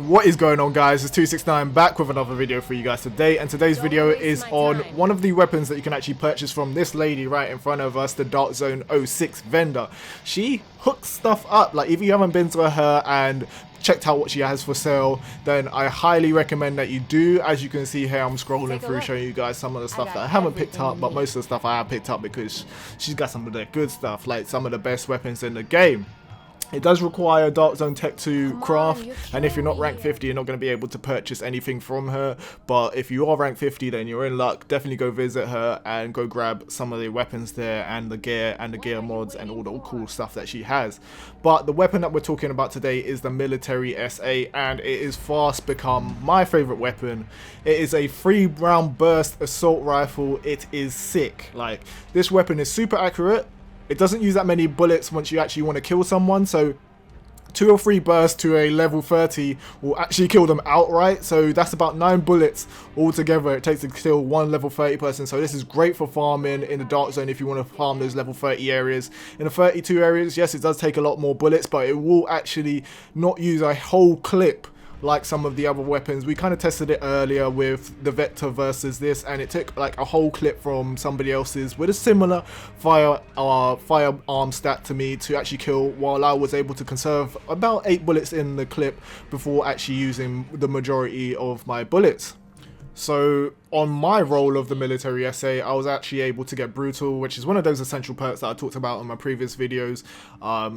What is going on, guys? It's 269 back with another video for you guys today, and today's video is on one of the weapons that you can actually purchase from this lady right in front of us, the Dark Zone 06 vendor. She hooks stuff up. Like, if you haven't been to her and checked out what she has for sale, then I highly recommend that you do. As you can see here, I'm scrolling through showing you guys some of the stuff that I haven't picked up, but most of the stuff I have picked up because she's got some of the good stuff, like some of the best weapons in the game. It does require Dark Zone Tech to craft, and if you're not rank 50, you're not going to be able to purchase anything from her. But if you are rank 50, then you're in luck. Definitely go visit her and go grab some of the weapons there and the gear mods and all the cool stuff that she has. But the weapon that we're talking about today is the military SA, and it is fast become my favorite weapon. It is a 3-round burst assault rifle. It is sick. Like, this weapon is super accurate. It doesn't use that many bullets once you actually want to kill someone, so 2 or 3 bursts to a level 30 will actually kill them outright. So that's about 9 bullets altogether it takes to kill one level 30 person. So this is great for farming in the Dark Zone if you want to farm those level 30 areas. In the 32 areas, yes, it does take a lot more bullets, but it will actually not use a whole clip like some of the other weapons. We kind of tested it earlier with the Vector versus this, and it took like a whole clip from somebody else's with a similar firearm stat to me to actually kill, while I was able to conserve about 8 bullets in the clip before actually using the majority of my bullets. So on my role of the military SA, I was actually able to get brutal, which is one of those essential perks that I talked about in my previous videos.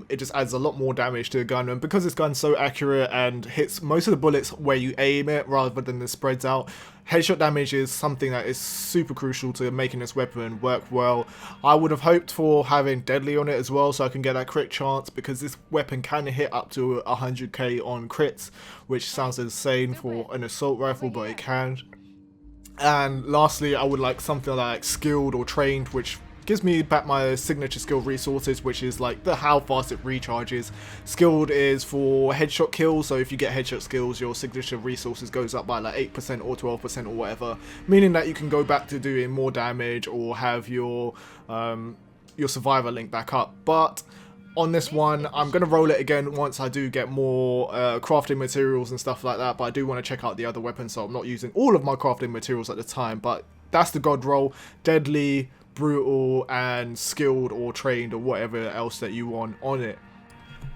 It just adds a lot more damage to the gun, and because this gun's so accurate and hits most of the bullets where you aim it rather than the spreads out, headshot damage is something that is super crucial to making this weapon work well. I would have hoped for having deadly on it as well, so I can get that crit chance, because this weapon can hit up to 100k on crits, which sounds insane for an assault rifle, but it can. And lastly, I would like something like skilled or trained, which gives me back my signature skill resources, which is like the how fast it recharges. Skilled is for headshot kills, so if you get headshot skills, your signature resources goes up by like 8% or 12% or whatever, meaning that you can go back to doing more damage or have your survivor link back up. But on this one, I'm going to roll it again once I do get more crafting materials and stuff like that, but I do want to check out the other weapons, so I'm not using all of my crafting materials at the time. But that's the god roll: deadly, brutal, and skilled or trained or whatever else that you want on it.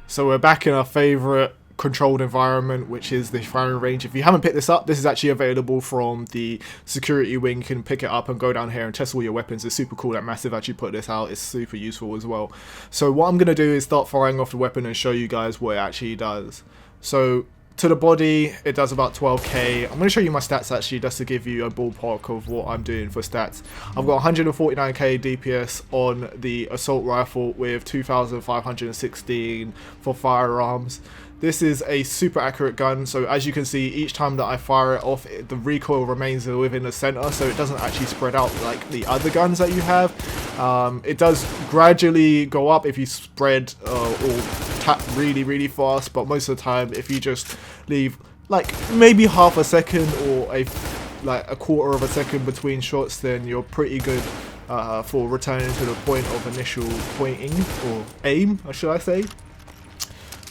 So we're back in our favourite controlled environment, which is the firing range. If you haven't picked this up, this is actually available from the security wing. You can pick it up and go down here and test all your weapons. It's super cool that Massive actually put this out. It's super useful as well. So what I'm going to do is start firing off the weapon and show you guys what it actually does. So to the body, it does about 12k. I'm going to show you my stats actually, just to give you a ballpark of what I'm doing for stats. I've got 149k DPS on the assault rifle with 2516 for firearms. This is a super accurate gun, so as you can see, each time that I fire it off, the recoil remains within the center, so it doesn't actually spread out like the other guns that you have. It does gradually go up if you spread or tap really fast, but most of the time, if you just leave like maybe half a second or like a quarter of a second between shots, then you're pretty good for returning to the point of initial pointing, or aim, should I say.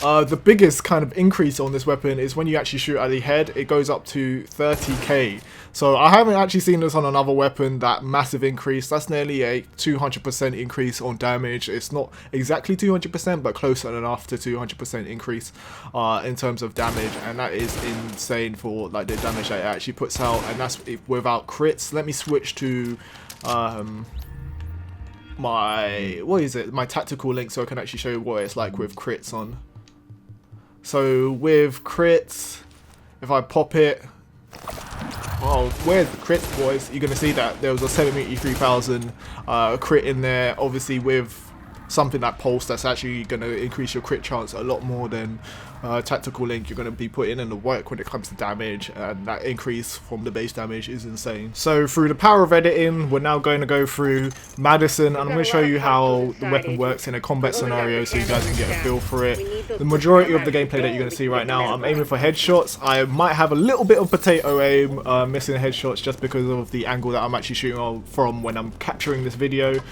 The biggest kind of increase on this weapon is when you actually shoot at the head, it goes up to 30k. So I haven't actually seen this on another weapon, that massive increase. That's nearly a 200% increase on damage. It's not exactly 200%, but close enough to 200% increase in terms of damage, and that is insane for like the damage that it actually puts out, and that's without crits. Let me switch to my tactical link so I can actually show you what it's like with crits on. So with crits, if I pop it, oh, where's the crits, boys? You're going to see that there was a 73,000 crit in there. Obviously with something like Pulse, that's actually going to increase your crit chance a lot more than tactical link. You're going to be putting in the work when it comes to damage, and that increase from the base damage is insane. So through the power of editing, we're now going to go through Madison, and I'm going to show you how the weapon works in a combat scenario so you guys can get a feel for it. The majority of the gameplay that you're going to see right now, I'm aiming for headshots. I might have a little bit of potato aim, missing headshots just because of the angle that I'm actually shooting from when I'm capturing this video.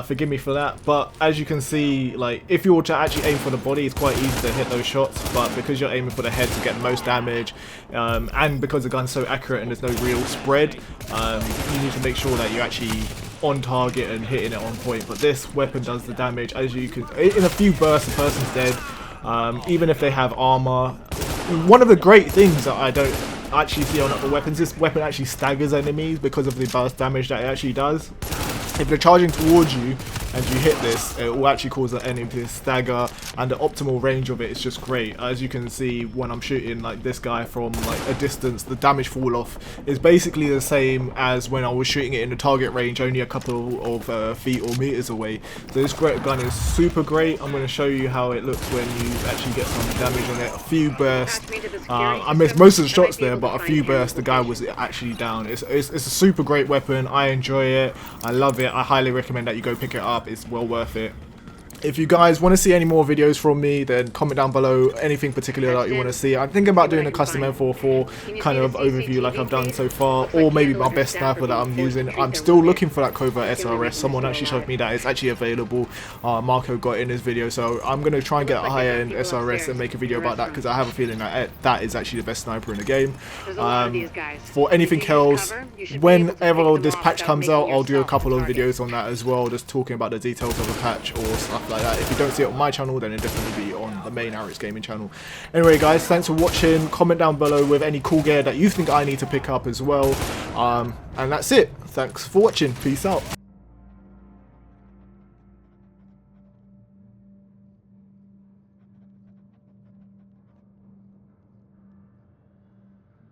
Forgive me for that, but as you can see, like if you were to actually aim for the body, it's quite easy to hit those shots. but because you're aiming for the head to get the most damage, and because the gun's so accurate and there's no real spread, you need to make sure that you're actually on target and hitting it on point. But this weapon does the damage. As you can, in a few bursts, the person's dead. Even if they have armor. One of the great things that I don't actually see on other weapons, this weapon actually staggers enemies because of the burst damage that it actually does. If they're charging towards you and you hit this, it will actually cause the enemy to stagger, and the optimal range of it is just great. As you can see, when I'm shooting like this guy from like a distance, the damage fall off is basically the same as when I was shooting it in the target range, only a couple of feet or meters away. So this great gun is super great. I'm going to show you how it looks when you actually get some damage on it. A few bursts, I missed most of the shots there, but a few bursts, the guy was actually down. It's a super great weapon. I enjoy it. I love it. I highly recommend that you go pick it up. It's well worth it. If you guys want to see any more videos from me, then comment down below anything particular that you want to see. I'm thinking about doing a custom M44 kind of overview like I've done so far, or maybe my best sniper that I'm using. I'm still looking for that covert SRS. Someone actually showed me that it's actually available. Marco got in his video, so I'm going to try and get a higher end SRS and make a video about that, because I have a feeling that that is actually the best sniper in the game. For anything else, whenever this patch comes out, I'll do a couple of videos on that as well, just talking about the details of the patch or stuff like that. If you don't see it on my channel, then it'll definitely be on the main Arix Gaming channel. Anyway guys, thanks for watching. Comment down below with any cool gear that you think I need to pick up as well. And that's it. Thanks for watching. Peace out.